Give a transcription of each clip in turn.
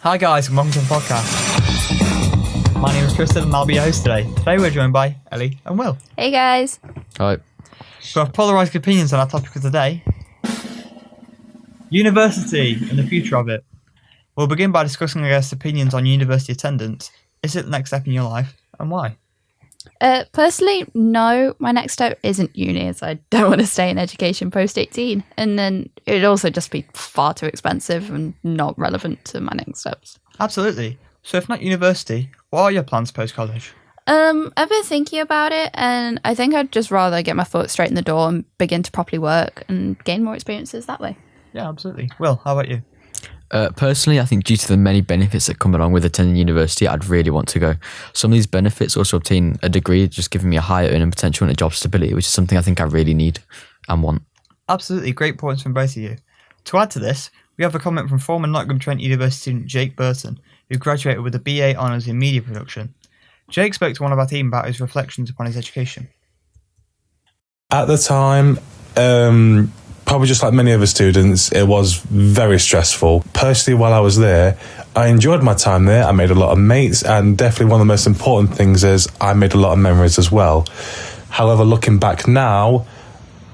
Hi guys, and welcome to the podcast. My name is Tristan and I'll be your host today. Today we're joined by Ellie and Will. Hey guys. Hi. We have polarised opinions on our topic of the day. University and the future of it. We'll begin by discussing our guests' opinions on university attendance. Is it the next step in your life and why? Personally, no. My next step isn't uni, as I don't want to stay in education post 18. And then it'd also just be far too expensive and not relevant to my next steps. Absolutely. So if not university, what are your plans post-college? I've been thinking about it, and I think I'd just rather get my foot straight in the door and begin to properly work and gain more experiences that way. Yeah, absolutely. Will, how about you? Personally, I think due to the many benefits that come along with attending university, I'd really want to go. Some of these benefits also obtain a degree, just giving me a higher earning potential and a job stability, which is something I think I really need and want. Absolutely, great points from both of you. To add to this, we have a comment from former Nottingham Trent University student Jake Burton, who graduated with a BA Honours in Media Production. Jake spoke to one of our team about his reflections upon his education. At the time, probably just like many other students, it was very stressful. Personally, while I was there, I enjoyed my time there. I made a lot of mates, and definitely one of the most important things is I made a lot of memories as well. However, looking back now,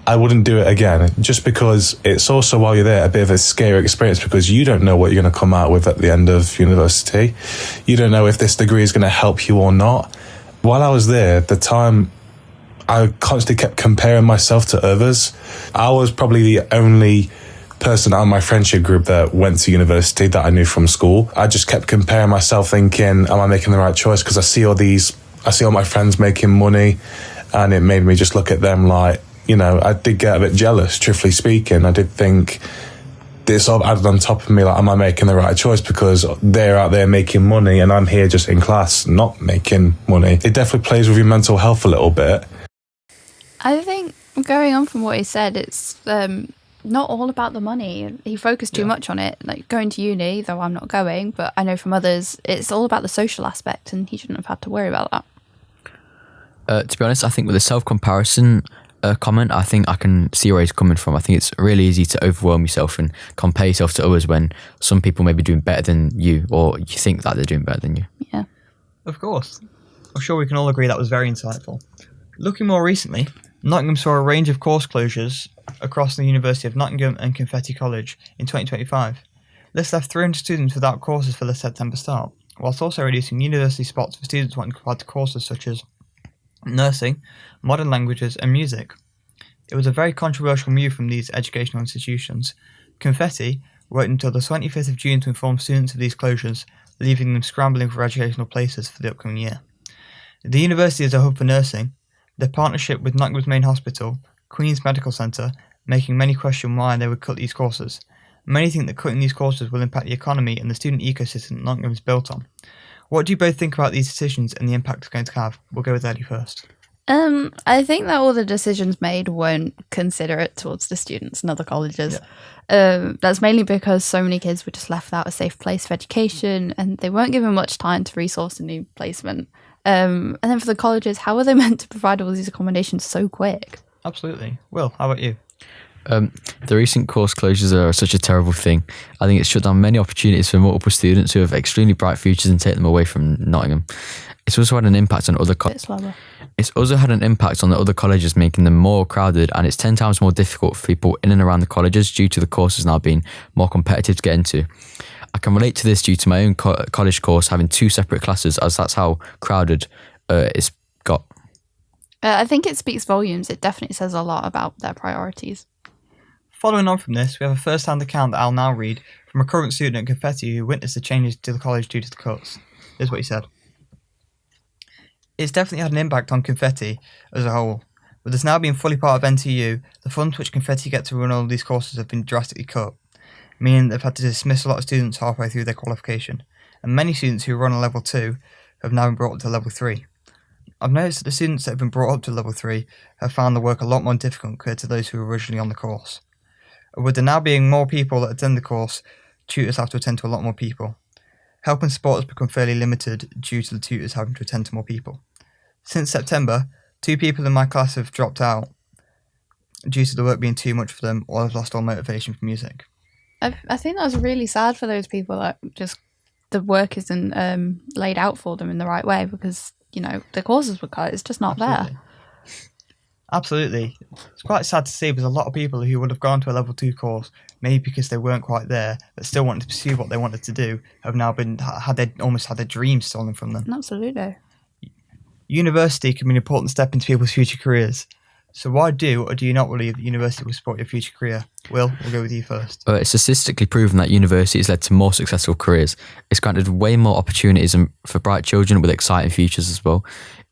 I wouldn't do it again, just because it's also, while you're there, a bit of a scary experience because you don't know what you're going to come out with at the end of university. You don't know if this degree is going to help you or not. While I was there, the time I constantly kept comparing myself to others. I was probably the only person out of my friendship group that went to university that I knew from school. I just kept comparing myself, thinking, am I making the right choice? Because I see all my friends making money, and it made me just look at them like, I did get a bit jealous, truthfully speaking. I did think this sort of added on top of me, like, am I making the right choice? Because they're out there making money and I'm here just in class not making money. It definitely plays with your mental health a little bit. I think, going on from what he said, it's not all about the money. He focused too much on it, like going to uni, though I'm not going, but I know from others, it's all about the social aspect, and he shouldn't have had to worry about that. To be honest, I think with the self-comparison comment, I think I can see where he's coming from. I think it's really easy to overwhelm yourself and compare yourself to others when some people may be doing better than you, or you think that they're doing better than you. Yeah. Of course. I'm sure we can all agree that was very insightful. Looking more recently, Nottingham saw a range of course closures across the University of Nottingham and Confetti College in 2025. This left 300 students without courses for the September start, whilst also reducing university spots for students wanting to apply to courses such as nursing, modern languages and music. It was a very controversial move from these educational institutions. Confetti waited until the 25th of June to inform students of these closures, leaving them scrambling for educational places for the upcoming year. The university is a hub for nursing. Their partnership with Nottingham's main hospital, Queen's Medical Centre, making many question why they would cut these courses. Many think that cutting these courses will impact the economy and the student ecosystem that Nottingham is built on. What do you both think about these decisions and the impact it's going to have? We'll go with Eddie first. I think that all the decisions made weren't considerate towards the students and other colleges. Yeah. That's mainly because so many kids were just left without a safe place for education, and they weren't given much time to resource a new placement. And then for the colleges, how are they meant to provide all these accommodations so quick? Absolutely. Will, how about you? The recent course closures are such a terrible thing. I think it's shut down many opportunities for multiple students who have extremely bright futures and take them away from Nottingham. It's also had an impact on It's also had an impact on the other colleges, making them more crowded, and it's 10 times more difficult for people in and around the colleges due to the courses now being more competitive to get into. I can relate to this due to my own college course having two separate classes, as that's how crowded it's got. I think it speaks volumes. It definitely says a lot about their priorities. Following on from this, we have a first-hand account that I'll now read from a current student at Confetti who witnessed the changes to the college due to the cuts. Here's what he said. It's definitely had an impact on Confetti as a whole. With us now being fully part of NTU, the funds which Confetti get to run all these courses have been drastically cut, meaning they've had to dismiss a lot of students halfway through their qualification, and many students who run a level 2 have now been brought up to level 3. I've noticed that the students that have been brought up to level 3 have found the work a lot more difficult compared to those who were originally on the course. With there now being more people that attend the course, tutors have to attend to a lot more people. Help and support has become fairly limited due to the tutors having to attend to more people. Since September, 2 people in my class have dropped out due to the work being too much for them, or have lost all motivation for music. I think that was really sad for those people that just the work isn't laid out for them in the right way because, the courses were cut. It's just not there. Absolutely. It's quite sad to see because a lot of people who would have gone to a level 2 course, maybe because they weren't quite there, but still wanted to pursue what they wanted to do, have now almost had their dreams stolen from them. Absolutely. University can be an important step into people's future careers. So why do or do you not believe that university will support your future career? Will, we'll go with you first. It's statistically proven that university has led to more successful careers. It's granted way more opportunities for bright children with exciting futures as well.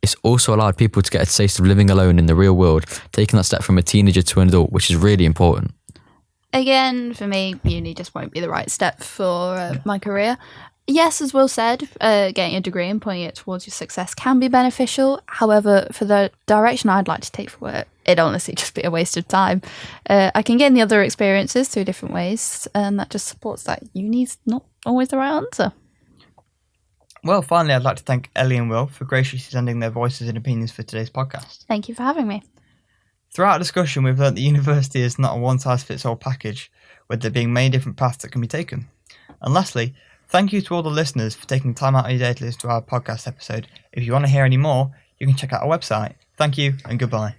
It's also allowed people to get a taste of living alone in the real world, taking that step from a teenager to an adult, which is really important. Again, for me, uni just won't be the right step for my career. Yes, as Will said, getting a degree and pointing it towards your success can be beneficial. However, for the direction I'd like to take for work, it'd honestly just be a waste of time. I can gain the other experiences through different ways, and that just supports that uni's not always the right answer. Well, finally, I'd like to thank Ellie and Will for graciously sending their voices and opinions for today's podcast. Thank you for having me. Throughout our discussion, we've learnt that university is not a one-size-fits-all package, with there being many different paths that can be taken. And lastly, thank you to all the listeners for taking time out of your day to listen to our podcast episode. If you want to hear any more, you can check out our website. Thank you and goodbye.